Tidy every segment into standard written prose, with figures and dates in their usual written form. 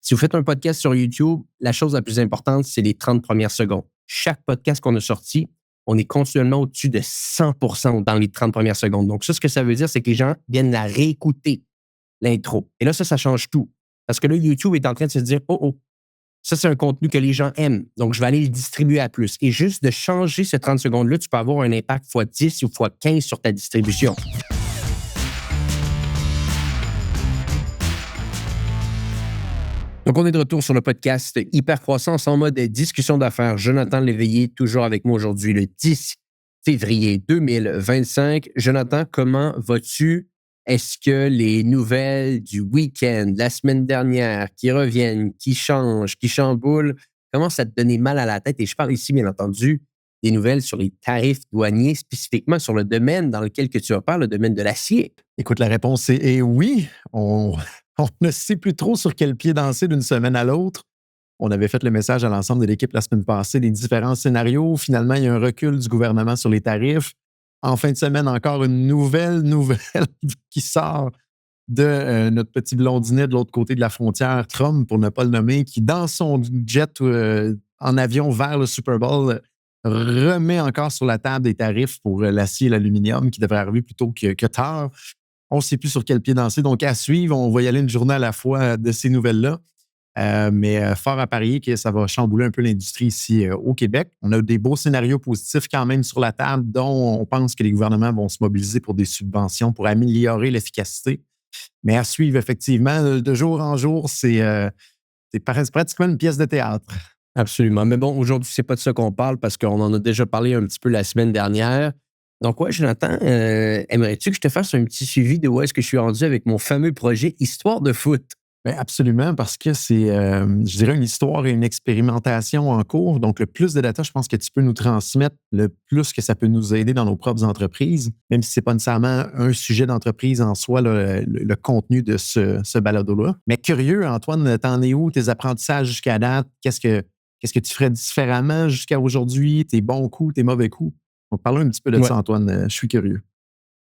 Si vous faites un podcast sur YouTube, la chose la plus importante, c'est les 30 premières secondes. Chaque podcast qu'on a sorti, on est continuellement au-dessus de 100% dans les 30 premières secondes. Donc ça, ce que ça veut dire, c'est que les gens viennent la réécouter, l'intro. Et là, ça change tout. Parce que là, YouTube est en train de se dire, oh, oh, ça, c'est un contenu que les gens aiment. Donc, je vais aller le distribuer à plus. Et juste de changer ces 30 secondes-là, tu peux avoir un impact x10 ou x15 sur ta distribution. Donc, on est de retour sur le podcast Hypercroissance en mode discussion d'affaires. Jonathan Léveillé, toujours avec moi aujourd'hui, le 10 février 2025. Jonathan, comment vas-tu? Est-ce que les nouvelles du week-end, la semaine dernière, qui reviennent, qui changent, qui chamboulent, commencent à te donner mal à la tête? Et je parle ici, bien entendu, des nouvelles sur les tarifs douaniers, spécifiquement sur le domaine dans lequel que tu opères, le domaine de l'acier. Écoute, la réponse est oui. On ne sait plus trop sur quel pied danser d'une semaine à l'autre. On avait fait le message à l'ensemble de l'équipe la semaine passée, des différents scénarios. Finalement, il y a un recul du gouvernement sur les tarifs. En fin de semaine, encore une nouvelle qui sort de notre petit blondinet de l'autre côté de la frontière, Trump, pour ne pas le nommer, qui, dans son jet en avion vers le Super Bowl, remet encore sur la table des tarifs pour l'acier et l'aluminium qui devraient arriver plus tôt que tard. On ne sait plus sur quel pied danser. Donc, à suivre, on va y aller une journée à la fois de ces nouvelles-là. Mais fort à parier que ça va chambouler un peu l'industrie ici au Québec. On a des beaux scénarios positifs quand même sur la table, dont on pense que les gouvernements vont se mobiliser pour des subventions pour améliorer l'efficacité. Mais à suivre, effectivement, de jour en jour, c'est pratiquement une pièce de théâtre. Absolument. Mais bon, aujourd'hui, c'est pas de ça qu'on parle parce qu'on en a déjà parlé un petit peu la semaine dernière. Donc, ouais, Jonathan, aimerais-tu que je te fasse un petit suivi de où est-ce que je suis rendu avec mon fameux projet Histoire de foot? Bien, absolument, parce que c'est, je dirais, une histoire et une expérimentation en cours. Donc, le plus de data, je pense que tu peux nous transmettre, le plus que ça peut nous aider dans nos propres entreprises, même si ce n'est pas nécessairement un sujet d'entreprise en soi, le contenu de ce balado-là. Mais curieux, Antoine, t'en es où? Tes apprentissages jusqu'à date? Qu'est-ce que tu ferais différemment jusqu'à aujourd'hui? Tes bons coups, tes mauvais coups? Donc, parlons un petit peu de Ouais. ça, Antoine. Je suis curieux.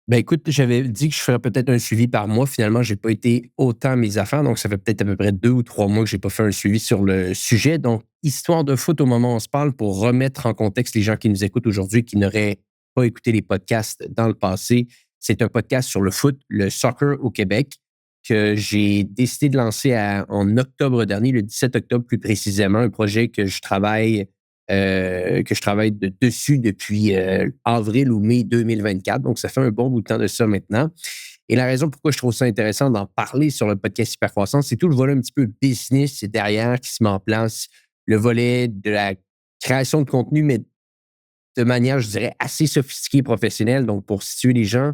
Ben écoute, j'avais dit que je ferais peut-être un suivi par mois. Finalement, j'ai pas été autant à mes affaires. Donc, ça fait peut-être à peu près 2 ou 3 mois que j'ai pas fait un suivi sur le sujet. Donc, histoire de foot au moment où on se parle pour remettre en contexte les gens qui nous écoutent aujourd'hui qui n'auraient pas écouté les podcasts dans le passé. C'est un podcast sur le foot, le soccer au Québec, que j'ai décidé de lancer en octobre dernier, le 17 octobre plus précisément, un projet que je travaille dessus depuis avril ou mai 2024. Donc, ça fait un bon bout de temps de ça maintenant. Et la raison pourquoi je trouve ça intéressant d'en parler sur le podcast Hypercroissance, c'est tout le volet un petit peu business derrière qui se met en place, le volet de la création de contenu, mais de manière, je dirais, assez sophistiquée et professionnelle. Donc, pour situer les gens,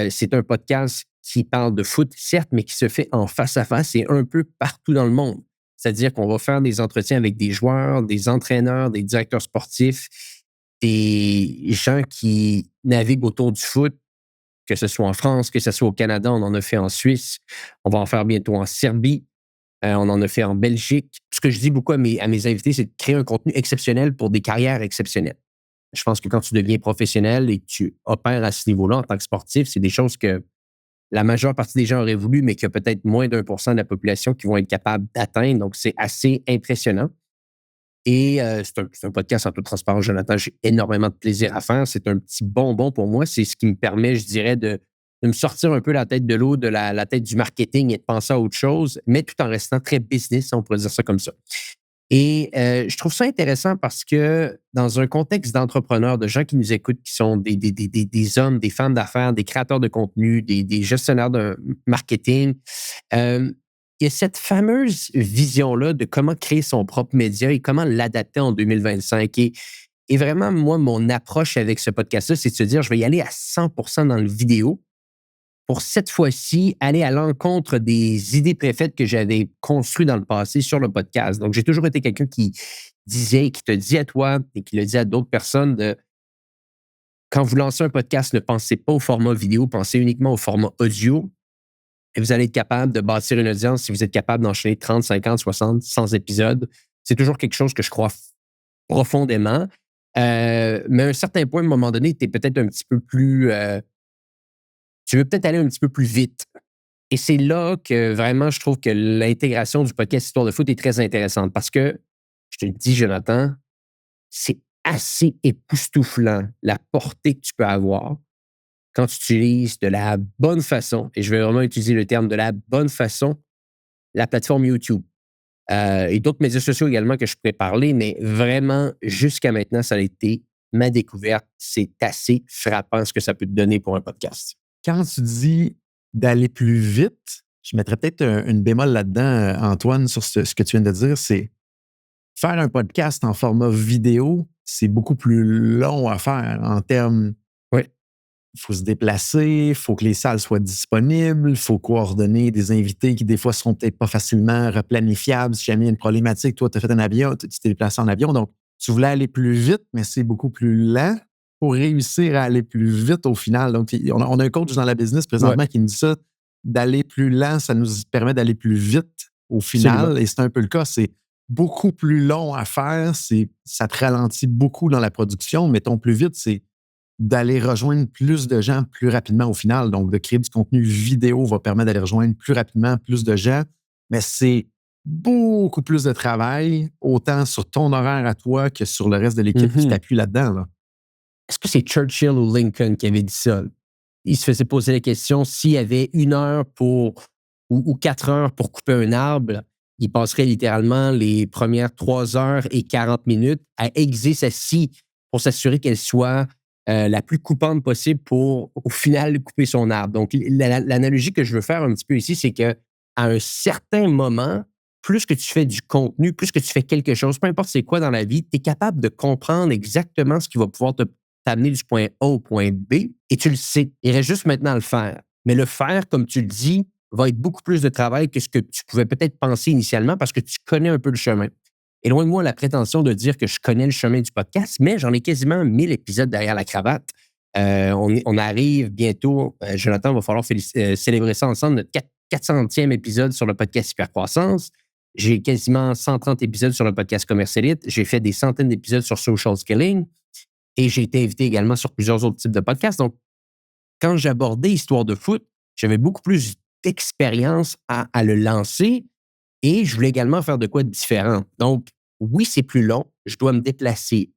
c'est un podcast qui parle de foot, certes, mais qui se fait en face à face et un peu partout dans le monde. C'est-à-dire qu'on va faire des entretiens avec des joueurs, des entraîneurs, des directeurs sportifs, des gens qui naviguent autour du foot, que ce soit en France, que ce soit au Canada, on en a fait en Suisse, on va en faire bientôt en Serbie, on en a fait en Belgique. Ce que je dis beaucoup à mes invités, c'est de créer un contenu exceptionnel pour des carrières exceptionnelles. Je pense que quand tu deviens professionnel et que tu opères à ce niveau-là en tant que sportif, c'est des choses que la majeure partie des gens auraient voulu, mais qu'il y a peut-être moins d'1% de la population qui vont être capables d'atteindre. Donc, c'est assez impressionnant. Et c'est un podcast en toute transparence, Jonathan. J'ai énormément de plaisir à faire. C'est un petit bonbon pour moi. C'est ce qui me permet, je dirais, de me sortir un peu la tête de l'eau, de la tête du marketing et de penser à autre chose, mais tout en restant très business, on pourrait dire ça comme ça. Et je trouve ça intéressant parce que dans un contexte d'entrepreneurs, de gens qui nous écoutent, qui sont des hommes, des femmes d'affaires, des créateurs de contenu, des gestionnaires de marketing, il y a cette fameuse vision-là de comment créer son propre média et comment l'adapter en 2025. Et vraiment, moi, mon approche avec ce podcast-là, c'est de se dire, je vais y aller à 100% dans le vidéo pour cette fois-ci aller à l'encontre des idées préfaites que j'avais construites dans le passé sur le podcast. Donc, j'ai toujours été quelqu'un qui disait, qui te dit à toi et qui le dit à d'autres personnes de quand vous lancez un podcast, ne pensez pas au format vidéo, pensez uniquement au format audio et vous allez être capable de bâtir une audience si vous êtes capable d'enchaîner 30, 50, 60, 100 épisodes. C'est toujours quelque chose que je crois profondément. Mais à un certain point, à un moment donné, tu es peut-être un petit peu plus tu veux peut-être aller un petit peu plus vite. Et c'est là que vraiment, je trouve que l'intégration du podcast Histoire de foot est très intéressante parce que, je te le dis, Jonathan, c'est assez époustouflant la portée que tu peux avoir quand tu utilises de la bonne façon, et je vais vraiment utiliser le terme de la bonne façon, la plateforme YouTube. Et d'autres médias sociaux également que je pourrais parler, mais vraiment, jusqu'à maintenant, ça a été ma découverte. C'est assez frappant ce que ça peut te donner pour un podcast. Quand tu dis d'aller plus vite, je mettrais peut-être une bémol là-dedans, Antoine, sur ce que tu viens de dire, c'est faire un podcast en format vidéo, c'est beaucoup plus long à faire en termes. Oui. Il faut se déplacer, il faut que les salles soient disponibles, il faut coordonner des invités qui, des fois, seront peut-être pas facilement replanifiables. Si jamais il y a une problématique, toi, tu as fait un avion, tu t'es déplacé en avion. Donc, tu voulais aller plus vite, mais c'est beaucoup plus lent pour réussir à aller plus vite au final. Donc, on a un coach dans la business présentement qui nous dit ça, d'aller plus lent, ça nous permet d'aller plus vite au final. Absolument. Et c'est un peu le cas. C'est beaucoup plus long à faire. Ça te ralentit beaucoup dans la production. Mettons plus vite, c'est d'aller rejoindre plus de gens plus rapidement au final. Donc, de créer du contenu vidéo va permettre d'aller rejoindre plus rapidement plus de gens, mais c'est beaucoup plus de travail, autant sur ton horaire à toi que sur le reste de l'équipe qui Mhm. t'appuie là-dedans. Là. Est-ce que c'est Churchill ou Lincoln qui avait dit ça? Il se faisait poser la question s'il y avait 1 heure ou 4 heures pour couper un arbre, il passerait littéralement les premières 3 heures et 40 minutes à aiguiser sa scie pour s'assurer qu'elle soit la plus coupante possible pour, au final, couper son arbre. Donc, l'analogie que je veux faire un petit peu ici, c'est qu'à un certain moment, plus que tu fais du contenu, plus que tu fais quelque chose, peu importe c'est quoi dans la vie, tu es capable de comprendre exactement ce qui va pouvoir t'amener du point A au point B, et tu le sais. Il reste juste maintenant à le faire. Mais le faire, comme tu le dis, va être beaucoup plus de travail que ce que tu pouvais peut-être penser initialement parce que tu connais un peu le chemin. Et loin de moi la prétention de dire que je connais le chemin du podcast, mais j'en ai quasiment 1000 épisodes derrière la cravate. On arrive bientôt, Jonathan, il va falloir célébrer ça ensemble, notre 400e épisode sur le podcast Hypercroissance. J'ai quasiment 130 épisodes sur le podcast Commercialite. J'ai fait des centaines d'épisodes sur Social Scaling. Et j'ai été invité également sur plusieurs autres types de podcasts. Donc, quand j'abordais Histoire de foot, j'avais beaucoup plus d'expérience à le lancer, et je voulais également faire de quoi de différent. Donc, oui, c'est plus long. Je dois me déplacer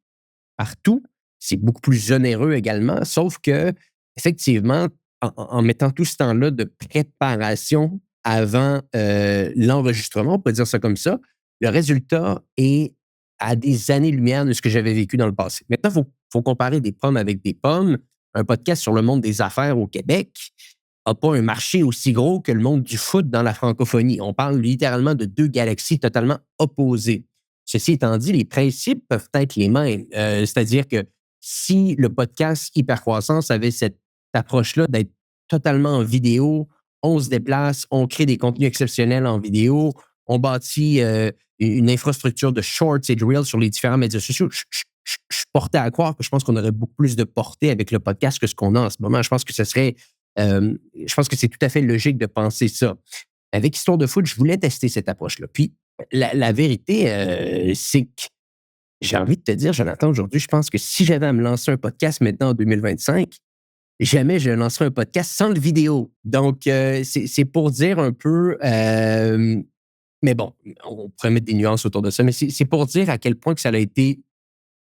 partout. C'est beaucoup plus onéreux également, sauf que, effectivement, en mettant tout ce temps-là de préparation avant l'enregistrement, on peut dire ça comme ça, le résultat est à des années-lumière de ce que j'avais vécu dans le passé. Maintenant, il faut comparer des pommes avec des pommes. Un podcast sur le monde des affaires au Québec n'a pas un marché aussi gros que le monde du foot dans la francophonie. On parle littéralement de 2 galaxies totalement opposées. Ceci étant dit, les principes peuvent être les mêmes. C'est-à-dire que si le podcast Hypercroissance avait cette approche-là d'être totalement en vidéo, on se déplace, on crée des contenus exceptionnels en vidéo, on bâtit une infrastructure de shorts et de reels sur les différents médias sociaux. Je portais à croire que je pense qu'on aurait beaucoup plus de portée avec le podcast que ce qu'on a en ce moment. Je pense que je pense que c'est tout à fait logique de penser ça. Avec Histoire de foot, je voulais tester cette approche-là. Puis, la vérité, c'est que j'ai envie de te dire, Jonathan, aujourd'hui, je pense que si j'avais à me lancer un podcast maintenant en 2025, jamais je lancerais un podcast sans le vidéo. Donc, c'est pour dire un peu, mais bon, on pourrait mettre des nuances autour de ça, mais c'est pour dire à quel point que ça a été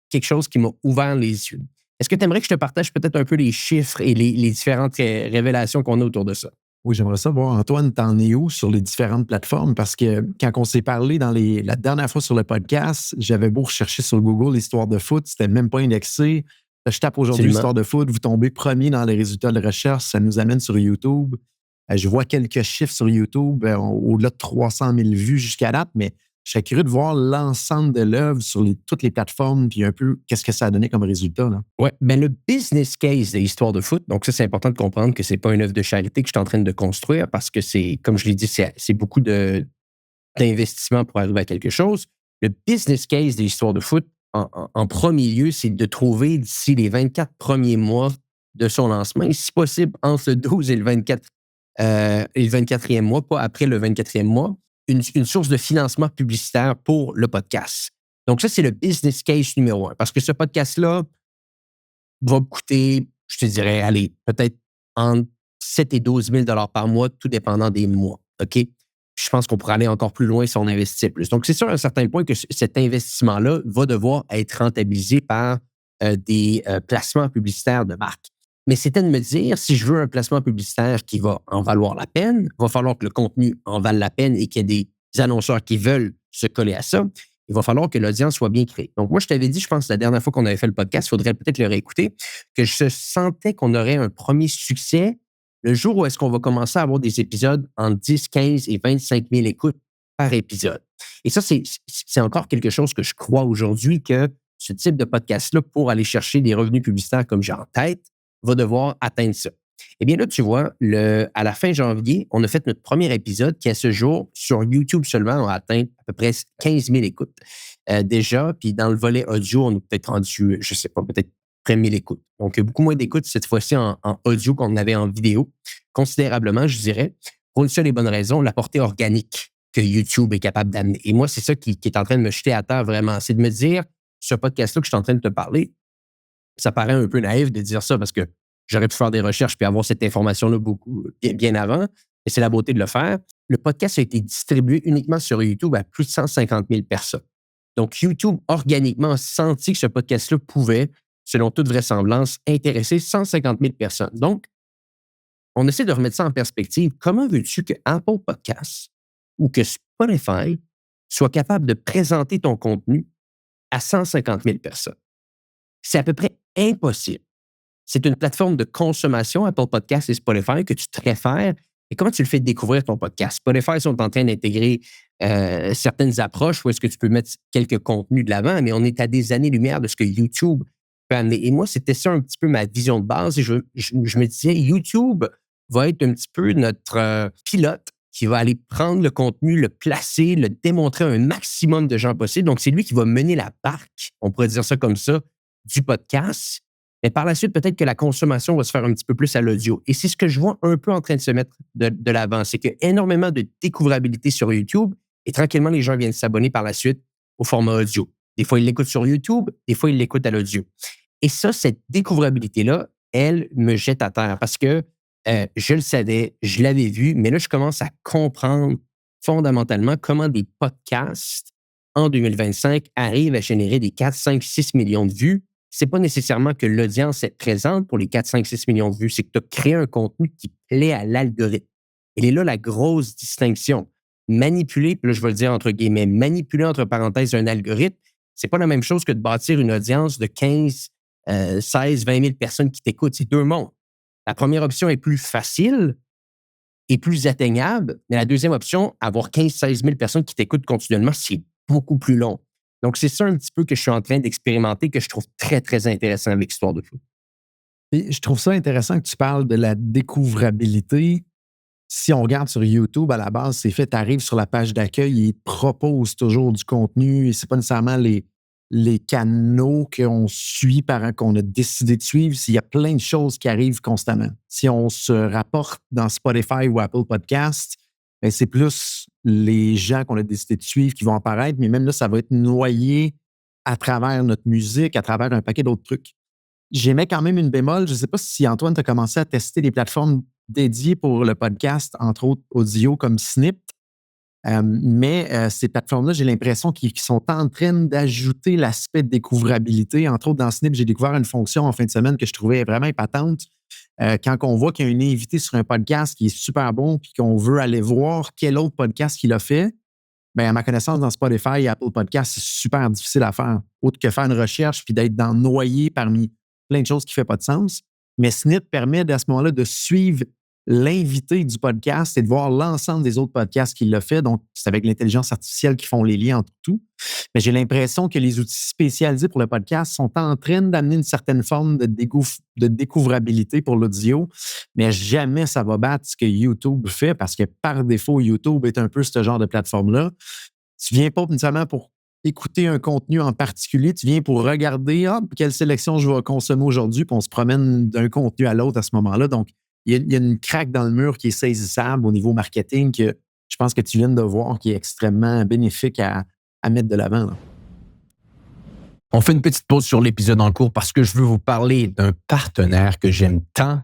quelque chose qui m'a ouvert les yeux. Est-ce que tu aimerais que je te partage peut-être un peu les chiffres et les différentes révélations qu'on a autour de ça? Oui, j'aimerais savoir, Antoine, t'en es où sur les différentes plateformes? Parce que quand on s'est parlé la dernière fois sur le podcast, j'avais beau rechercher sur Google l'histoire de foot, c'était même pas indexé. Je tape aujourd'hui Absolument. histoire de foot, vous tombez premier dans les résultats de recherche, ça nous amène sur YouTube. Je vois quelques chiffres sur YouTube, au-delà de 300 000 vues jusqu'à date, mais je serais curieux de voir l'ensemble de l'œuvre sur toutes les plateformes, puis un peu qu'est-ce que ça a donné comme résultat. Là. Oui, ben le business case de l'histoire de foot, donc ça, c'est important de comprendre que c'est pas une œuvre de charité que je suis en train de construire parce que c'est, comme je l'ai dit, c'est beaucoup d'investissement pour arriver à quelque chose. Le business case de l'histoire de foot, en premier lieu, c'est de trouver d'ici les 24 premiers mois de son lancement, et si possible, entre le 12 et le 24 et le 24e mois, pas après le 24e mois, une source de financement publicitaire pour le podcast. Donc ça, c'est le business case numéro 1. Parce que ce podcast-là va me coûter, je te dirais, allez, peut-être entre 7 et 12 000 par mois, tout dépendant des mois. OK? Je pense qu'on pourrait aller encore plus loin si on investit plus. Donc, c'est sûr à un certain point que cet investissement-là va devoir être rentabilisé par des placements publicitaires de marque. Mais c'était de me dire, si je veux un placement publicitaire qui va en valoir la peine, il va falloir que le contenu en vale la peine et qu'il y ait des annonceurs qui veulent se coller à ça. Il va falloir que l'audience soit bien créée. Donc, moi, je t'avais dit, je pense, la dernière fois qu'on avait fait le podcast, il faudrait peut-être le réécouter, que je sentais qu'on aurait un premier succès le jour où est-ce qu'on va commencer à avoir des épisodes entre 10, 15 et 25 000 écoutes par épisode. Et ça, c'est encore quelque chose que je crois aujourd'hui que ce type de podcast-là, pour aller chercher des revenus publicitaires comme j'ai en tête, va devoir atteindre ça. Eh bien là, tu vois, à la fin janvier, on a fait notre premier épisode qui, à ce jour, sur YouTube seulement, a atteint à peu près 15 000 écoutes déjà. Puis dans le volet audio, on est peut-être rendu, je ne sais pas, peut-être près de 1000 écoutes. Donc, beaucoup moins d'écoutes cette fois-ci en audio qu'on avait en vidéo, considérablement, je dirais, pour une seule et bonne raison, la portée organique que YouTube est capable d'amener. Et moi, c'est ça qui est en train de me jeter à terre vraiment. C'est de me dire, ce podcast-là que je suis en train de te parler, ça paraît un peu naïf de dire ça parce que j'aurais pu faire des recherches puis avoir cette information-là bien avant, et c'est la beauté de le faire. Le podcast a été distribué uniquement sur YouTube à plus de 150 000 personnes. Donc, YouTube, organiquement, a senti que ce podcast-là pouvait, selon toute vraisemblance, intéresser 150 000 personnes. Donc, on essaie de remettre ça en perspective. Comment veux-tu que Apple Podcasts ou que Spotify soit capable de présenter ton contenu à 150 000 personnes? C'est à peu près impossible. C'est une plateforme de consommation, Apple Podcasts et Spotify, que tu te réfères. Et comment tu le fais découvrir ton podcast? Spotify sont en train d'intégrer certaines approches où est-ce que tu peux mettre quelques contenus de l'avant, mais on est à des années-lumière de ce que YouTube peut amener. Et moi, c'était ça un petit peu ma vision de base. Et je me disais, YouTube va être un petit peu notre pilote qui va aller prendre le contenu, le placer, le démontrer à un maximum de gens possible. Donc, c'est lui qui va mener la barque, on pourrait dire ça comme ça, du podcast. Mais par la suite, peut-être que la consommation va se faire un petit peu plus à l'audio. Et c'est ce que je vois un peu en train de se mettre de l'avant. C'est qu'il y a énormément de découvrabilité sur YouTube et tranquillement, les gens viennent s'abonner par la suite au format audio. Des fois, ils l'écoutent sur YouTube, des fois, ils l'écoutent à l'audio. Et ça, cette découvrabilité-là, elle me jette à terre parce que je le savais, je l'avais vu, mais là, je commence à comprendre fondamentalement comment des podcasts en 2025 arrivent à générer des 4, 5, 6 millions de vues. C'est pas nécessairement que l'audience est présente pour les 4, 5, 6 millions de vues, c'est que tu as créé un contenu qui plaît à l'algorithme. Elle est là la grosse distinction. Manipuler, puis là, je vais le dire entre guillemets, manipuler entre parenthèses un algorithme, c'est pas la même chose que de bâtir une audience de 15, 16, 20 000 personnes qui t'écoutent. C'est deux mondes. La première option est plus facile et plus atteignable, mais la deuxième option, avoir 15, 16 000 personnes qui t'écoutent continuellement, c'est beaucoup plus long. Donc, c'est ça un petit peu que je suis en train d'expérimenter, que je trouve très, très intéressant avec l'histoire de foot. Et je trouve ça intéressant que tu parles de la découvrabilité. Si on regarde sur YouTube, à la base, c'est fait, tu arrives sur la page d'accueil et ils te proposent toujours du contenu. Et c'est pas nécessairement les canaux qu'on suit, qu'on a décidé de suivre. Il y a plein de choses qui arrivent constamment. Si on se rapporte dans Spotify ou Apple Podcasts, ben c'est plus les gens qu'on a décidé de suivre qui vont apparaître, mais même là, ça va être noyé à travers notre musique, à travers un paquet d'autres trucs. J'aimais quand même une bémol. Je ne sais pas si Antoine, tu as commencé à tester des plateformes dédiées pour le podcast, entre autres audio comme Snip. Mais ces plateformes-là, j'ai l'impression qu'ils sont en train d'ajouter l'aspect de découvrabilité. Entre autres, dans Snip, j'ai découvert une fonction en fin de semaine que je trouvais vraiment épatante. Quand on voit qu'il y a un invité sur un podcast qui est super bon puis qu'on veut aller voir quel autre podcast qu'il a fait, bien, à ma connaissance, dans Spotify et Apple Podcasts, c'est super difficile à faire. Autre que faire une recherche puis d'être noyé parmi plein de choses qui ne font pas de sens. Mais Snip permet à ce moment-là de suivre l'invité du podcast et de voir l'ensemble des autres podcasts qu'il a fait. Donc, c'est avec l'intelligence artificielle qui font les liens entre tout. Mais j'ai l'impression que les outils spécialisés pour le podcast sont en train d'amener une certaine forme de découvrabilité pour l'audio, mais jamais ça va battre ce que YouTube fait parce que par défaut, YouTube est un peu ce genre de plateforme-là. Tu viens pas nécessairement pour écouter un contenu en particulier, tu viens pour regarder quelle sélection je vais consommer aujourd'hui, puis on se promène d'un contenu à l'autre à ce moment-là. Donc, il y a une craque dans le mur qui est saisissable au niveau marketing que je pense que tu viens de voir qui est extrêmement bénéfique à mettre de l'avant, là. On fait une petite pause sur l'épisode en cours parce que je veux vous parler d'un partenaire que j'aime tant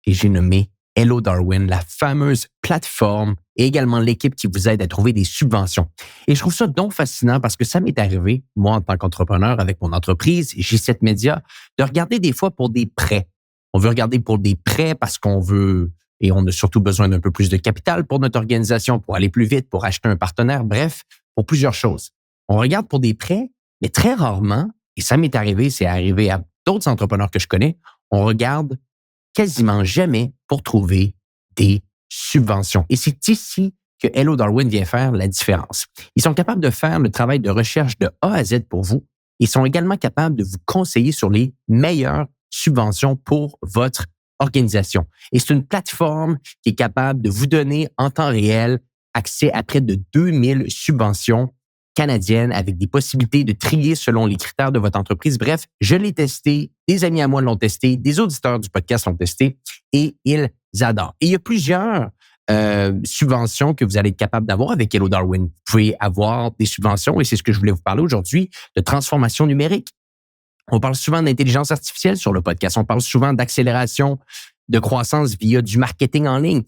et j'ai nommé Hello Darwin, la fameuse plateforme et également l'équipe qui vous aide à trouver des subventions. Et je trouve ça donc fascinant parce que ça m'est arrivé, moi en tant qu'entrepreneur avec mon entreprise, J7 Media, de regarder des fois pour des prêts. On veut regarder pour des prêts parce qu'on veut, et on a surtout besoin d'un peu plus de capital pour notre organisation, pour aller plus vite, pour acheter un partenaire, bref, pour plusieurs choses. On regarde pour des prêts, mais très rarement, et ça m'est arrivé, c'est arrivé à d'autres entrepreneurs que je connais, on regarde quasiment jamais pour trouver des subventions. Et c'est ici que Hello Darwin vient faire la différence. Ils sont capables de faire le travail de recherche de A à Z pour vous. Ils sont également capables de vous conseiller sur les meilleures subventions pour votre organisation. Et c'est une plateforme qui est capable de vous donner en temps réel accès à près de 2000 subventions canadienne avec des possibilités de trier selon les critères de votre entreprise. Bref, je l'ai testé, des amis à moi l'ont testé, des auditeurs du podcast l'ont testé et ils adorent. Et il y a plusieurs subventions que vous allez être capable d'avoir avec Hello Darwin. Vous pouvez avoir des subventions, et c'est ce que je voulais vous parler aujourd'hui, de transformation numérique. On parle souvent d'intelligence artificielle sur le podcast. On parle souvent d'accélération de croissance via du marketing en ligne.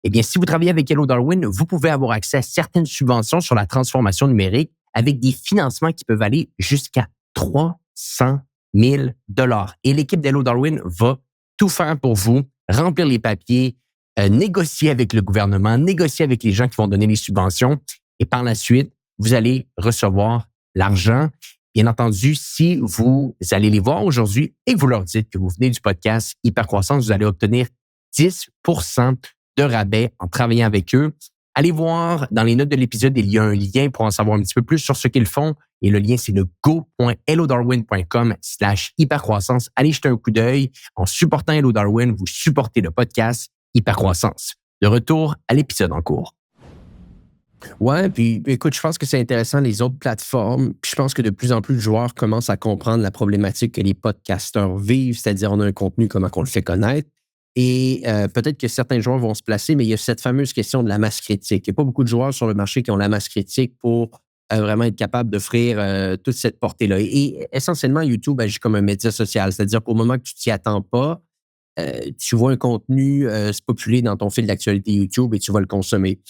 Eh bien, si vous travaillez avec Hello Darwin, vous pouvez avoir accès à certaines subventions sur la transformation numérique avec des financements qui peuvent aller jusqu'à 300 000 $. Et l'équipe d'Hello Darwin va tout faire pour vous, remplir les papiers, négocier avec le gouvernement, négocier avec les gens qui vont donner les subventions. Et par la suite, vous allez recevoir l'argent. Bien entendu, si vous allez les voir aujourd'hui et que vous leur dites que vous venez du podcast Hypercroissance, vous allez obtenir 10% de rabais en travaillant avec eux. Allez voir dans les notes de l'épisode, il y a un lien pour en savoir un petit peu plus sur ce qu'ils font. Et le lien, c'est le go.hellodarwin.com/hypercroissance. Allez jeter un coup d'œil. En supportant Hello Darwin, vous supportez le podcast Hypercroissance. De retour à l'épisode en cours. Ouais, puis écoute, je pense que c'est intéressant, les autres plateformes. Puis je pense que de plus en plus de joueurs commencent à comprendre la problématique que les podcasteurs vivent, c'est-à-dire on a un contenu, comment on le fait connaître. Et peut-être que certains joueurs vont se placer, mais il y a cette fameuse question de la masse critique. Il n'y a pas beaucoup de joueurs sur le marché qui ont la masse critique pour vraiment être capable d'offrir toute cette portée-là. Et essentiellement, YouTube agit comme un média social, c'est-à-dire qu'au moment que tu t'y attends pas, tu vois un contenu se populer dans ton fil d'actualité YouTube et tu vas le consommer.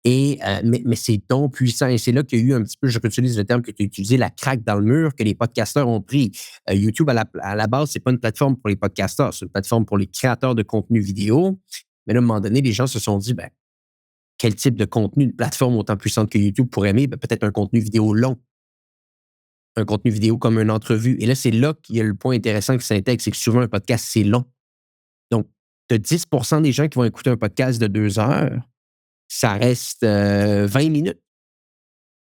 Et, mais c'est donc puissant. Et c'est là qu'il y a eu un petit peu, je réutilise le terme que tu as utilisé, la craque dans le mur que les podcasteurs ont pris. YouTube, à la base, c'est pas une plateforme pour les podcasteurs, c'est une plateforme pour les créateurs de contenu vidéo. Mais là, à un moment donné, les gens se sont dit, ben, quel type de contenu, une plateforme autant puissante que YouTube pourrait aimer? Ben, peut-être un contenu vidéo long. Un contenu vidéo comme une entrevue. Et là, c'est là qu'il y a le point intéressant qui s'intègre, c'est que souvent, un podcast, c'est long. Donc, tu as 10% des gens qui vont écouter un podcast de 2 heures, ça reste 20 minutes.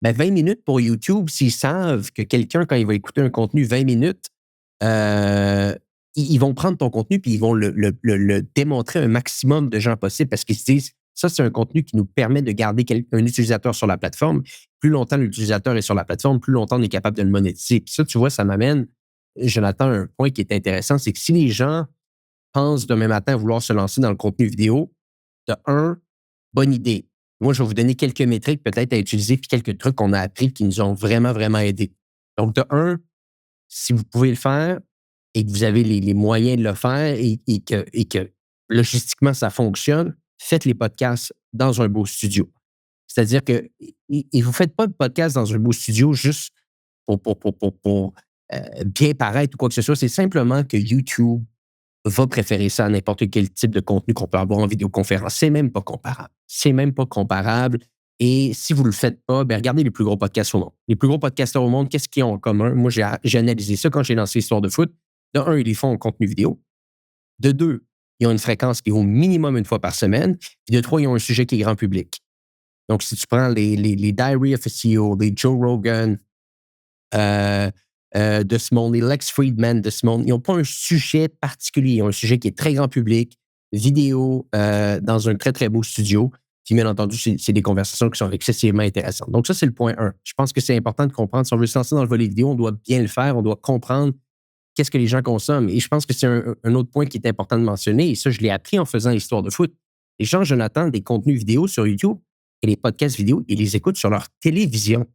Ben 20 minutes pour YouTube, s'ils savent que quelqu'un, quand il va écouter un contenu 20 minutes, ils vont prendre ton contenu puis ils vont le démontrer à un maximum de gens possible parce qu'ils se disent, ça, c'est un contenu qui nous permet de garder un utilisateur sur la plateforme. Plus longtemps l'utilisateur est sur la plateforme, plus longtemps on est capable de le monétiser. Puis ça, tu vois, ça m'amène, Jonathan, à un point qui est intéressant, c'est que si les gens pensent demain matin vouloir se lancer dans le contenu vidéo, de bonne idée. Moi, je vais vous donner quelques métriques peut-être à utiliser puis quelques trucs qu'on a appris qui nous ont vraiment, vraiment aidés. Donc, si vous pouvez le faire et que vous avez les moyens de le faire et que logistiquement, ça fonctionne, faites les podcasts dans un beau studio. C'est-à-dire que vous ne faites pas de podcast dans un beau studio juste pour bien paraître ou quoi que ce soit. C'est simplement que YouTube va préférer ça à n'importe quel type de contenu qu'on peut avoir en vidéoconférence. C'est même pas comparable. C'est même pas comparable. Et si vous ne le faites pas, ben regardez les plus gros podcasts au monde. Les plus gros podcasteurs au monde, qu'est-ce qu'ils ont en commun? Moi, j'ai analysé ça quand j'ai lancé Histoire de foot. De un, ils les font en contenu vidéo. De deux, ils ont une fréquence qui est au minimum une fois par semaine. Puis de trois, ils ont un sujet qui est grand public. Donc, si tu prends les Diary of a CEO, les Joe Rogan, de ce monde, les Lex Friedman de ce monde, ils n'ont pas un sujet particulier. Ils ont un sujet qui est très grand public, vidéo, dans un très, très beau studio. Puis, bien entendu, c'est des conversations qui sont excessivement intéressantes. Donc, ça, c'est le point 1. Je pense que c'est important de comprendre. Si on veut se lancer dans le volet vidéo, on doit bien le faire. On doit comprendre qu'est-ce que les gens consomment. Et je pense que c'est un autre point qui est important de mentionner. Et ça, je l'ai appris en faisant Histoire de foot. Les gens, Jonathan, des contenus vidéo sur YouTube et les podcasts vidéo, ils les écoutent sur leur télévision.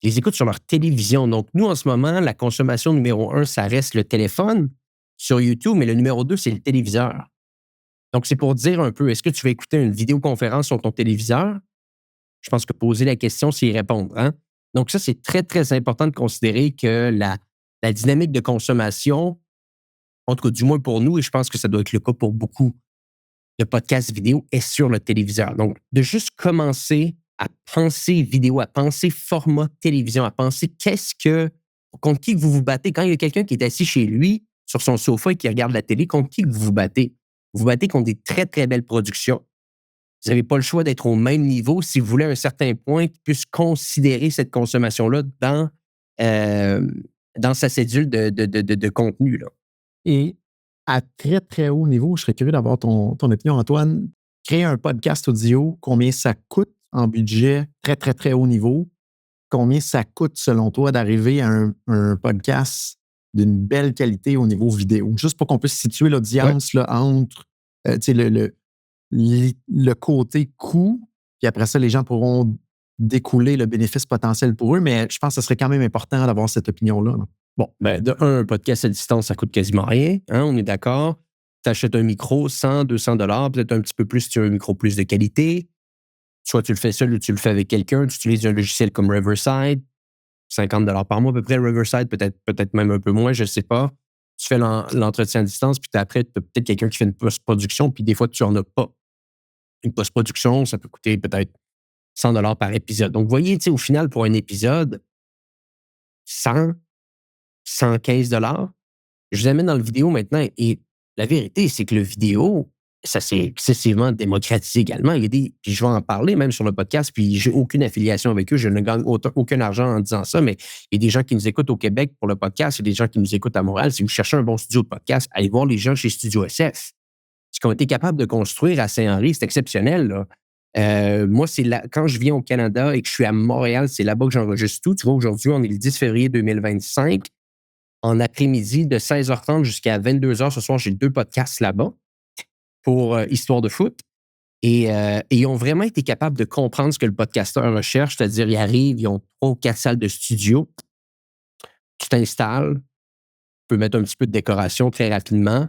Ils les écoutent sur leur télévision. Donc, nous, en ce moment, la consommation numéro 1, ça reste le téléphone sur YouTube, mais le numéro 2, c'est le téléviseur. Donc, c'est pour dire un peu, est-ce que tu vas écouter une vidéoconférence sur ton téléviseur? Je pense que poser la question, c'est y répondre. Hein? Donc, ça, c'est très, très important de considérer que la dynamique de consommation, en tout cas, du moins pour nous, et je pense que ça doit être le cas pour beaucoup de podcasts vidéo, est sur le téléviseur. Donc, de juste commencer à penser vidéo, à penser format télévision, à penser contre qui que vous vous battez. Quand il y a quelqu'un qui est assis chez lui, sur son sofa et qui regarde la télé, contre qui que vous vous battez? Vous vous battez contre des très, très belles productions. Vous n'avez pas le choix d'être au même niveau si vous voulez à un certain point qu'ils puissent considérer cette consommation-là dans sa cédule de contenu. Là. Et à très, très haut niveau, je serais curieux d'avoir ton opinion, Antoine. Créer un podcast audio, combien ça coûte en budget très, très, très haut niveau? Combien ça coûte, selon toi, d'arriver à un podcast d'une belle qualité au niveau vidéo? Juste pour qu'on puisse situer l'audience là, entre le côté coût, puis après ça, les gens pourront découler le bénéfice potentiel pour eux, mais je pense que ce serait quand même important d'avoir cette opinion-là. Là. Bon, un podcast à distance, ça coûte quasiment rien, hein, on est d'accord. Tu achètes un micro, 100, 200 $, peut-être un petit peu plus si tu as un micro plus de qualité. Soit tu le fais seul ou tu le fais avec quelqu'un. Tu utilises un logiciel comme Riverside, 50 $ par mois à peu près. Riverside, peut-être même un peu moins, je ne sais pas. Tu fais l'entretien à distance, puis après, tu as peut-être quelqu'un qui fait une post-production, puis des fois, tu n'en as pas. Une post-production, ça peut coûter peut-être 100 $ par épisode. Donc, vous voyez, au final, pour un épisode, 100, 115 $. Je vous amène dans le vidéo maintenant et la vérité, c'est que le vidéo, ça s'est excessivement démocratisé également. Puis je vais en parler même sur le podcast, puis j'ai aucune affiliation avec eux, je ne gagne aucun argent en disant ça, mais il y a des gens qui nous écoutent au Québec pour le podcast, il y a des gens qui nous écoutent à Montréal. Si vous cherchez un bon studio de podcast, allez voir les gens chez Studio SF. Ce qu'on a été capable de construire à Saint-Henri, c'est exceptionnel. Là. Moi, quand je viens au Canada et que je suis à Montréal, c'est là-bas que j'enregistre tout. Tu vois, aujourd'hui, on est le 10 février 2025. En après-midi, de 16h30 jusqu'à 22h ce soir, j'ai 2 podcasts là-bas pour Histoire de foot. Et ils ont vraiment été capables de comprendre ce que le podcasteur recherche, c'est-à-dire, ils arrivent, ils ont 3 ou 4 salles de studio. Tu t'installes, tu peux mettre un petit peu de décoration très rapidement.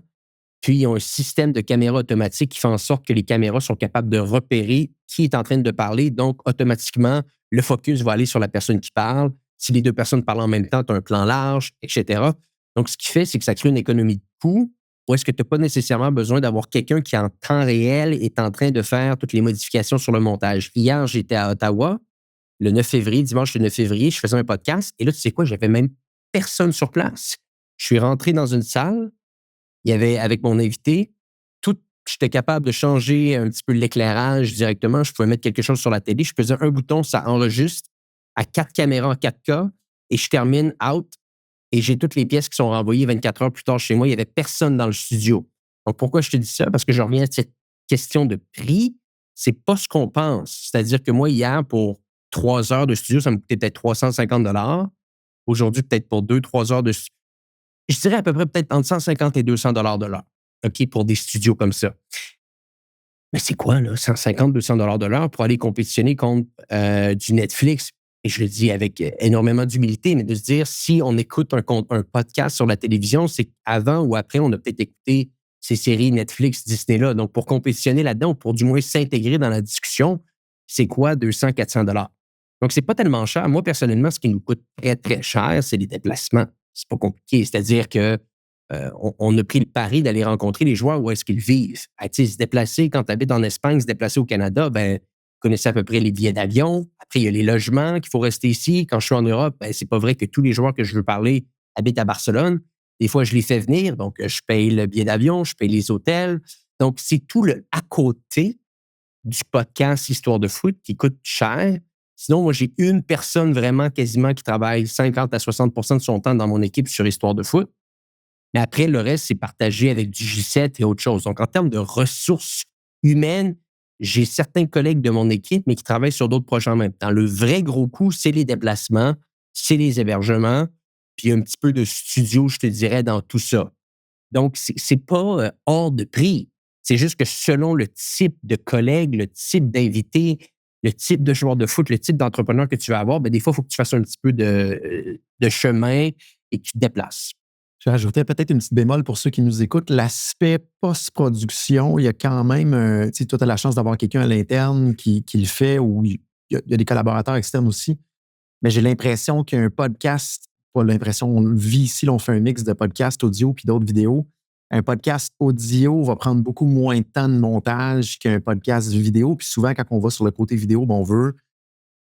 Puis, ils ont un système de caméra automatique qui fait en sorte que les caméras sont capables de repérer qui est en train de parler. Donc, automatiquement, le focus va aller sur la personne qui parle. Si les 2 personnes parlent en même temps, tu as un plan large, etc. Donc, ce qui fait, c'est que ça crée une économie de coût où est-ce que tu n'as pas nécessairement besoin d'avoir quelqu'un qui, en temps réel, est en train de faire toutes les modifications sur le montage. Hier, j'étais à Ottawa, le 9 février, dimanche le 9 février, je faisais un podcast. Et là, tu sais quoi, j'avais même personne sur place. Je suis rentré dans une salle, il y avait, avec mon invité, j'étais capable de changer un petit peu l'éclairage directement. Je pouvais mettre quelque chose sur la télé. Je faisais un bouton, ça enregistre à 4 caméras en 4K et je termine out et j'ai toutes les pièces qui sont renvoyées 24 heures plus tard chez moi. Il n'y avait personne dans le studio. Donc, pourquoi je te dis ça? Parce que je reviens à cette question de prix. C'est pas ce qu'on pense. C'est-à-dire que moi, hier, pour 3 heures de studio, ça me coûtait peut-être 350 $. Aujourd'hui, peut-être pour 2-3 heures de studio, je dirais à peu près peut-être entre 150 et 200 $ de l'heure. OK, pour des studios comme ça. Mais c'est quoi, là, 150, 200 $ de l'heure pour aller compétitionner contre du Netflix? Et je le dis avec énormément d'humilité, mais de se dire, si on écoute un podcast sur la télévision, c'est qu'avant ou après, on a peut-être écouté ces séries Netflix, Disney-là. Donc, pour compétitionner là-dedans, ou pour du moins s'intégrer dans la discussion, c'est quoi 200, 400 $? Donc, c'est pas tellement cher. Moi, personnellement, ce qui nous coûte très, très cher, c'est les déplacements. C'est pas compliqué. C'est-à-dire que on a pris le pari d'aller rencontrer les joueurs où est-ce qu'ils vivent. Se déplacer, quand tu habites en Espagne, se déplacer au Canada, vous connaissez à peu près les billets d'avion. Après, il y a les logements qu'il faut rester ici. Quand je suis en Europe, c'est pas vrai que tous les joueurs que je veux parler habitent à Barcelone. Des fois, je les fais venir, donc je paye le billet d'avion, je paye les hôtels. Donc, c'est tout le à côté du podcast Histoire de foot qui coûte cher. Sinon, moi, j'ai une personne vraiment quasiment qui travaille 50 à 60 % de son temps dans mon équipe sur Histoire de foot. Mais après, le reste, c'est partagé avec du J7 et autre chose. Donc, en termes de ressources humaines, j'ai certains collègues de mon équipe, mais qui travaillent sur d'autres projets en même temps. Le vrai gros coût, c'est les déplacements, c'est les hébergements, puis un petit peu de studio, je te dirais, dans tout ça. Donc, c'est pas hors de prix. C'est juste que selon le type de collègue, le type d'invité, le type de joueur de foot, le type d'entrepreneur que tu vas avoir, des fois, il faut que tu fasses un petit peu de chemin et que tu te déplaces. J'ajouterais peut-être une petite bémol pour ceux qui nous écoutent. L'aspect post-production, il y a quand même, tu sais, toi, tu as la chance d'avoir quelqu'un à l'interne qui le fait ou il y a des collaborateurs externes aussi. Mais j'ai l'impression qu'un podcast, pas l'impression, on le vit ici, là, on fait un mix de podcast audio puis d'autres vidéos. Un podcast audio va prendre beaucoup moins de temps de montage qu'un podcast vidéo. Puis souvent, quand on va sur le côté vidéo, ben, on veut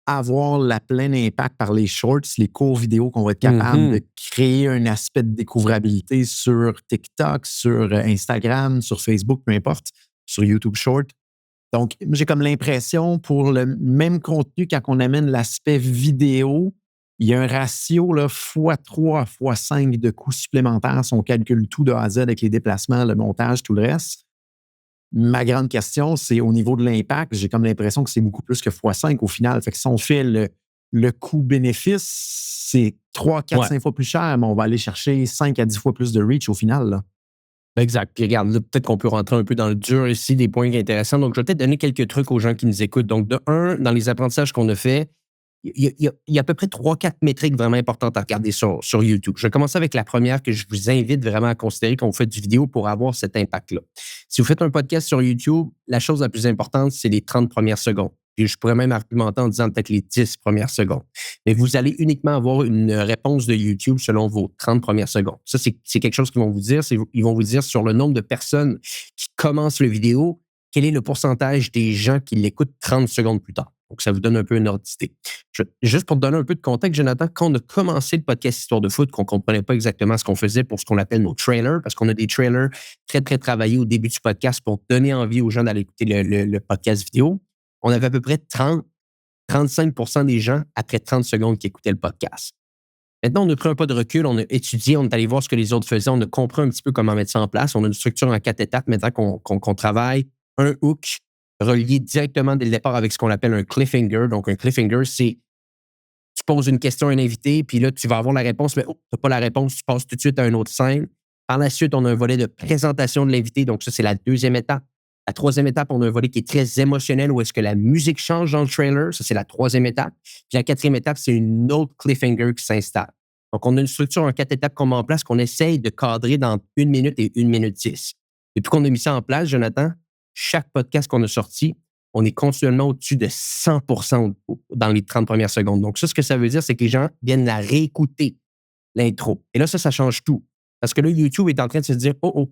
avoir la pleine impact par les shorts, les courts vidéos qu'on va être capable de créer un aspect de découvrabilité sur TikTok, sur Instagram, sur Facebook, peu importe, sur YouTube Short. Donc, j'ai comme l'impression pour le même contenu, quand on amène l'aspect vidéo, il y a un ratio là, x3, x5 de coûts supplémentaires si on calcule tout de A à Z avec les déplacements, le montage, tout le reste. Ma grande question, c'est au niveau de l'impact, j'ai comme l'impression que c'est beaucoup plus que x5 au final. Fait que si on fait le coût-bénéfice, c'est 3, 4, Ouais. 5 fois plus cher, mais on va aller chercher 5 à 10 fois plus de reach au final, là. Exact. Puis regarde, là, peut-être qu'on peut rentrer un peu dans le dur ici, des points intéressants. Donc, je vais peut-être donner quelques trucs aux gens qui nous écoutent. Donc, de un, dans les apprentissages qu'on a fait, il y a à peu près 3-4 métriques vraiment importantes à regarder sur YouTube. Je vais commencer avec la première que je vous invite vraiment à considérer quand vous faites du vidéo pour avoir cet impact-là. Si vous faites un podcast sur YouTube, la chose la plus importante, c'est les 30 premières secondes. Puis je pourrais même argumenter en disant peut-être les 10 premières secondes. Mais vous allez uniquement avoir une réponse de YouTube selon vos 30 premières secondes. Ça, c'est quelque chose qu'ils vont vous dire. Ils vont vous dire sur le nombre de personnes qui commencent le vidéo, quel est le pourcentage des gens qui l'écoutent 30 secondes plus tard. Donc, ça vous donne un peu une ordre d'idée. Juste pour te donner un peu de contexte, Jonathan, quand on a commencé le podcast Histoire de foot, qu'on ne comprenait pas exactement ce qu'on faisait pour ce qu'on appelle nos trailers, parce qu'on a des trailers très, très travaillés au début du podcast pour donner envie aux gens d'aller écouter le podcast vidéo, on avait à peu près 30-35% des gens après 30 secondes qui écoutaient le podcast. Maintenant, on a pris un pas de recul, on a étudié, on est allé voir ce que les autres faisaient, on a compris un petit peu comment mettre ça en place. On a une structure en 4 étapes maintenant qu'on travaille. Un hook relié directement dès le départ avec ce qu'on appelle un cliffhanger. Donc, un cliffhanger, c'est tu poses une question à un invité, puis là, tu vas avoir la réponse, mais tu n'as pas la réponse, tu passes tout de suite à une autre scène. Par la suite, on a un volet de présentation de l'invité. Donc, ça, c'est la deuxième étape. La troisième étape, on a un volet qui est très émotionnel où est-ce que la musique change dans le trailer. Ça, c'est la troisième étape. Puis la quatrième étape, c'est une autre cliffhanger qui s'installe. Donc, on a une structure en 4 étapes qu'on met en place qu'on essaye de cadrer dans 1 minute et 1 minute 10. Depuis qu'on a mis ça en place, Jonathan, chaque podcast qu'on a sorti, on est continuellement au-dessus de 100% dans les 30 premières secondes. Donc, ça, ce que ça veut dire, c'est que les gens viennent la réécouter, l'intro. Et là, ça change tout. Parce que là, YouTube est en train de se dire, oh,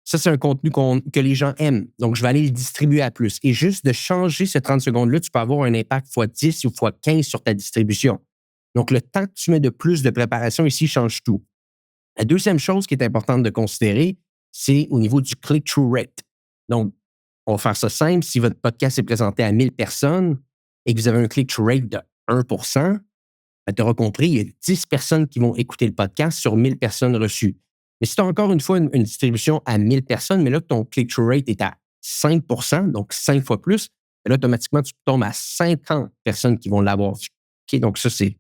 ça, c'est un contenu que les gens aiment. Donc, je vais aller le distribuer à plus. Et juste de changer ces 30 secondes-là, tu peux avoir un impact x10 ou x15 sur ta distribution. Donc, le temps que tu mets de plus de préparation ici change tout. La deuxième chose qui est importante de considérer, c'est au niveau du click-through rate. Donc, on va faire ça simple. Si votre podcast est présenté à 1000 personnes et que vous avez un click-through rate de 1%, tu auras compris, il y a 10 personnes qui vont écouter le podcast sur 1000 personnes reçues. Mais si tu as encore une fois une distribution à 1000 personnes, mais là, ton click-through rate est à 5%, donc 5 fois plus, là, automatiquement, tu tombes à 50 personnes qui vont l'avoir vu. Okay? Donc, ça, c'est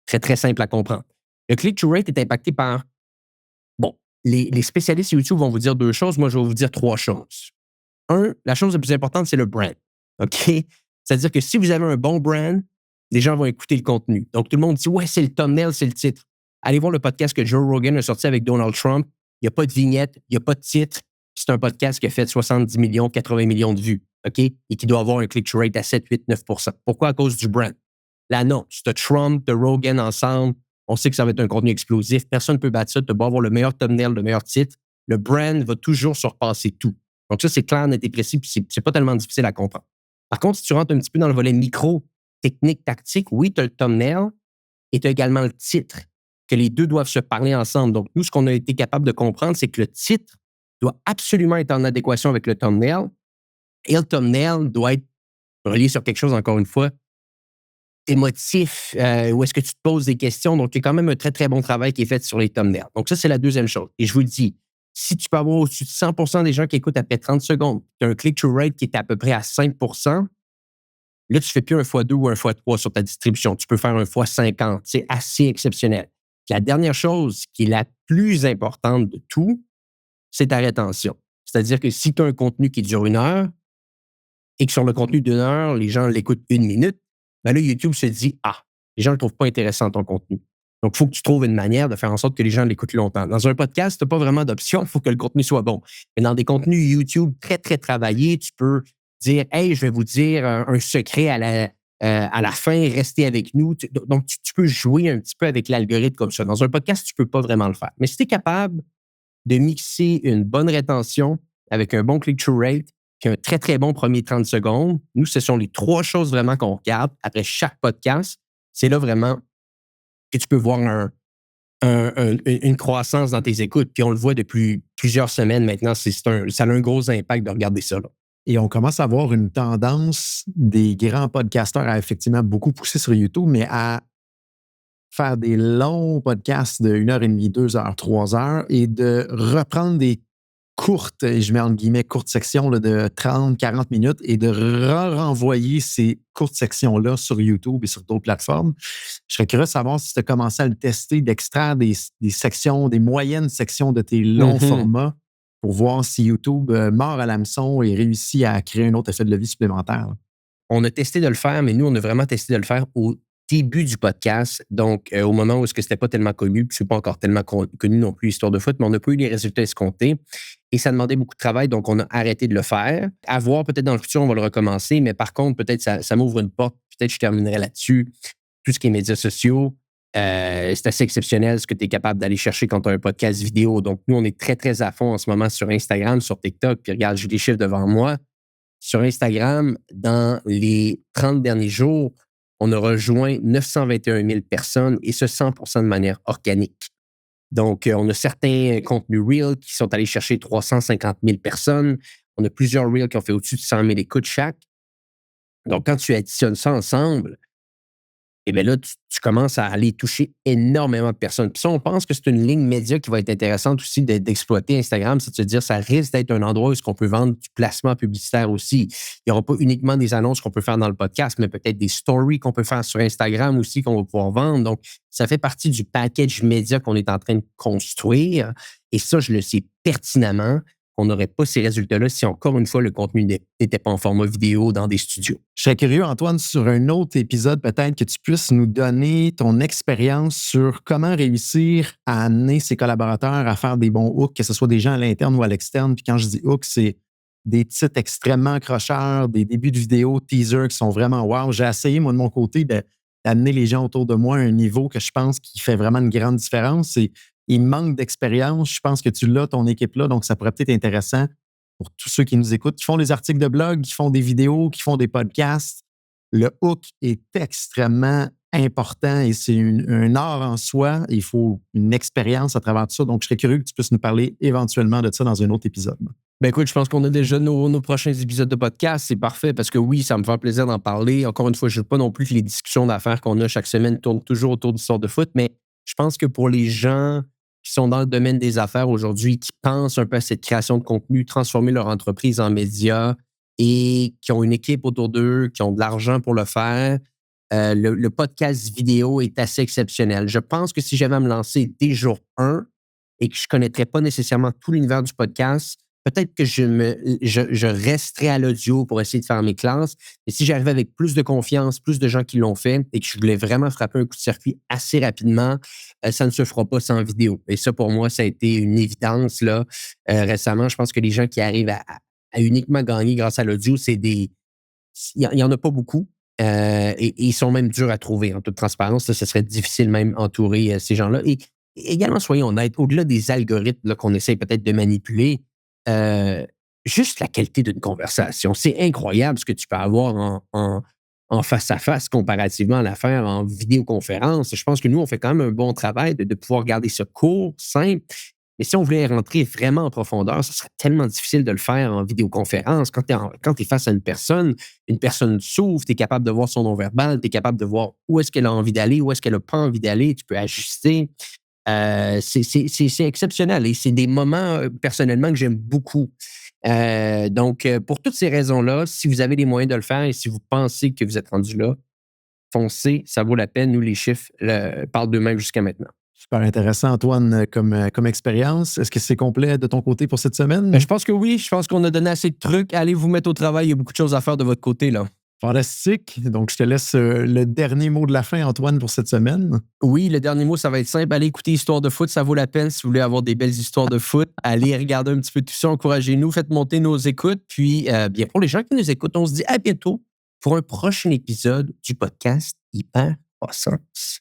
très, très simple à comprendre. Le click-through rate est impacté par... Bon, les spécialistes YouTube vont vous dire 2 choses. Moi, je vais vous dire 3 choses. 1, la chose la plus importante, c'est le brand. OK? C'est-à-dire que si vous avez un bon brand, les gens vont écouter le contenu. Donc, tout le monde dit, ouais, c'est le thumbnail, c'est le titre. Allez voir le podcast que Joe Rogan a sorti avec Donald Trump. Il n'y a pas de vignette, il n'y a pas de titre. C'est un podcast qui a fait 70 millions, 80 millions de vues, OK? Et qui doit avoir un click-through rate à 7, 8, 9%. Pourquoi? À cause du brand. L'annonce de Trump, de Rogan ensemble, on sait que ça va être un contenu explosif. Personne ne peut battre ça. Tu dois avoir le meilleur thumbnail, le meilleur titre. Le brand va toujours surpasser tout. Donc, ça, c'est clair, net et précis, puis c'est pas tellement difficile à comprendre. Par contre, si tu rentres un petit peu dans le volet micro, technique, tactique, oui, tu as le thumbnail et tu as également le titre, que les deux doivent se parler ensemble. Donc, nous, ce qu'on a été capable de comprendre, c'est que le titre doit absolument être en adéquation avec le thumbnail et le thumbnail doit être relié sur quelque chose, encore une fois, émotif, où est-ce que tu te poses des questions. Donc, il y a quand même un très, très bon travail qui est fait sur les thumbnails. Donc, ça, c'est la deuxième chose. Et je vous le dis, si tu peux avoir au-dessus de 100% des gens qui écoutent après 30 secondes, tu as un click-through rate qui est à peu près à 5%, là, tu ne fais plus un x2 ou un x3 sur ta distribution. Tu peux faire un x50. C'est assez exceptionnel. La dernière chose qui est la plus importante de tout, c'est ta rétention. C'est-à-dire que si tu as un contenu qui dure 1 heure et que sur le contenu d'1 heure, les gens l'écoutent 1 minute, ben là, YouTube se dit, les gens ne trouvent pas intéressant ton contenu. Donc, il faut que tu trouves une manière de faire en sorte que les gens l'écoutent longtemps. Dans un podcast, tu n'as pas vraiment d'option, il faut que le contenu soit bon. Mais dans des contenus YouTube très, très travaillés, tu peux dire « Hey, je vais vous dire un secret à la fin, restez avec nous. » Donc, tu peux jouer un petit peu avec l'algorithme comme ça. Dans un podcast, tu ne peux pas vraiment le faire. Mais si tu es capable de mixer une bonne rétention avec un bon click-through rate, puis un très, très bon premier 30 secondes, nous, ce sont les 3 choses vraiment qu'on regarde après chaque podcast. C'est là vraiment que tu peux voir une croissance dans tes écoutes. Puis on le voit depuis plusieurs semaines maintenant. Ça a un gros impact de regarder ça, là. Et on commence à voir une tendance des grands podcasteurs à effectivement beaucoup pousser sur YouTube, mais à faire des longs podcasts de 1h30, 2 heures, 3 heures et de reprendre des courtes, et je mets entre guillemets courtes sections là, de 30, 40 minutes et de renvoyer ces courtes sections-là sur YouTube et sur d'autres plateformes. Je serais curieux de savoir si tu as commencé à le tester, d'extraire des sections, des moyennes sections de tes longs formats pour voir si YouTube mord à l'hameçon et réussit à créer un autre effet de levier supplémentaire. Là. On a testé de le faire, mais nous, on a vraiment testé de le faire au début du podcast, donc au moment où c'était pas tellement connu, puis c'est pas encore tellement connu non plus, Histoire de foot, mais on n'a pas eu les résultats escomptés et ça demandait beaucoup de travail, donc on a arrêté de le faire. À voir, peut-être dans le futur, on va le recommencer, mais par contre, peut-être ça m'ouvre une porte, peut-être je terminerai là-dessus. Tout ce qui est médias sociaux, c'est assez exceptionnel ce que tu es capable d'aller chercher quand tu as un podcast vidéo. Donc, nous, on est très, très à fond en ce moment sur Instagram, sur TikTok, puis regarde, j'ai des chiffres devant moi. Sur Instagram, dans les 30 derniers jours, on a rejoint 921 000 personnes et ce 100% de manière organique. Donc, on a certains contenus Reels qui sont allés chercher 350 000 personnes. On a plusieurs Reels qui ont fait au-dessus de 100 000 écoutes chaque. Donc, quand tu additionnes ça ensemble, et bien là, tu commences à aller toucher énormément de personnes. Puis ça, on pense que c'est une ligne média qui va être intéressante aussi d'exploiter Instagram, c'est de se dire ça risque d'être un endroit où on peut vendre du placement publicitaire aussi. Il n'y aura pas uniquement des annonces qu'on peut faire dans le podcast, mais peut-être des stories qu'on peut faire sur Instagram aussi qu'on va pouvoir vendre. Donc, ça fait partie du package média qu'on est en train de construire. Et ça, je le sais pertinemment. On n'aurait pas ces résultats-là si, encore une fois, le contenu n'était pas en format vidéo dans des studios. Je serais curieux, Antoine, sur un autre épisode, peut-être que tu puisses nous donner ton expérience sur comment réussir à amener ses collaborateurs à faire des bons hooks, que ce soit des gens à l'interne ou à l'externe. Puis quand je dis hooks, c'est des titres extrêmement accrocheurs, des débuts de vidéo, teasers qui sont vraiment wow. J'ai essayé, moi, de mon côté, d'amener les gens autour de moi à un niveau que je pense qui fait vraiment une grande différence. Il manque d'expérience. Je pense que tu l'as, ton équipe là, donc ça pourrait peut-être être intéressant pour tous ceux qui nous écoutent, qui font des articles de blog, qui font des vidéos, qui font des podcasts. Le hook est extrêmement important et c'est un art en soi. Il faut une expérience à travers tout ça. Donc, je serais curieux que tu puisses nous parler éventuellement de ça dans un autre épisode. Ben écoute, je pense qu'on a déjà nos prochains épisodes de podcast. C'est parfait parce que oui, ça me fait plaisir d'en parler. Encore une fois, je ne veux pas non plus que les discussions d'affaires qu'on a chaque semaine tournent toujours autour d'Histoire de foot, mais je pense que pour les gens qui sont dans le domaine des affaires aujourd'hui, qui pensent un peu à cette création de contenu, transformer leur entreprise en médias et qui ont une équipe autour d'eux, qui ont de l'argent pour le faire, le podcast vidéo est assez exceptionnel. Je pense que si j'avais à me lancer dès jour 1 et que je ne connaîtrais pas nécessairement tout l'univers du podcast, peut-être que je resterais à l'audio pour essayer de faire mes classes. Mais si j'arrivais avec plus de confiance, plus de gens qui l'ont fait et que je voulais vraiment frapper un coup de circuit assez rapidement, ça ne se fera pas sans vidéo. Et ça, pour moi, ça a été une évidence là. Récemment, je pense que les gens qui arrivent à uniquement gagner grâce à l'audio, il n'y en a pas beaucoup. Et ils sont même durs à trouver, en toute transparence. Là, ce serait difficile même d'entourer ces gens-là. Et également, soyons honnêtes, au-delà des algorithmes là, qu'on essaie peut-être de manipuler, juste la qualité d'une conversation. C'est incroyable ce que tu peux avoir en face-à-face comparativement à l'affaire en vidéoconférence. Je pense que nous, on fait quand même un bon travail de pouvoir garder ce court, simple. Mais si on voulait rentrer vraiment en profondeur, ce serait tellement difficile de le faire en vidéoconférence. Quand tu es face à une personne s'ouvre, tu es capable de voir son non-verbal, tu es capable de voir où est-ce qu'elle a envie d'aller, où est-ce qu'elle n'a pas envie d'aller, tu peux ajuster. C'est exceptionnel et c'est des moments, personnellement, que j'aime beaucoup. Donc, pour toutes ces raisons-là, si vous avez les moyens de le faire et si vous pensez que vous êtes rendu là, foncez, ça vaut la peine. Nous, les chiffres parlent d'eux-mêmes jusqu'à maintenant. Super intéressant, Antoine, comme expérience. Est-ce que c'est complet de ton côté pour cette semaine? Je pense que oui. Je pense qu'on a donné assez de trucs. Allez vous mettre au travail. Il y a beaucoup de choses à faire de votre côté, là. Fantastique. Donc, je te laisse le dernier mot de la fin, Antoine, pour cette semaine. Oui, le dernier mot, ça va être simple. Allez écouter Histoire de foot, ça vaut la peine si vous voulez avoir des belles histoires de foot. Allez regarder un petit peu tout ça, encouragez-nous, faites monter nos écoutes. Puis, bien, pour les gens qui nous écoutent, on se dit à bientôt pour un prochain épisode du podcast Hyper Croissance.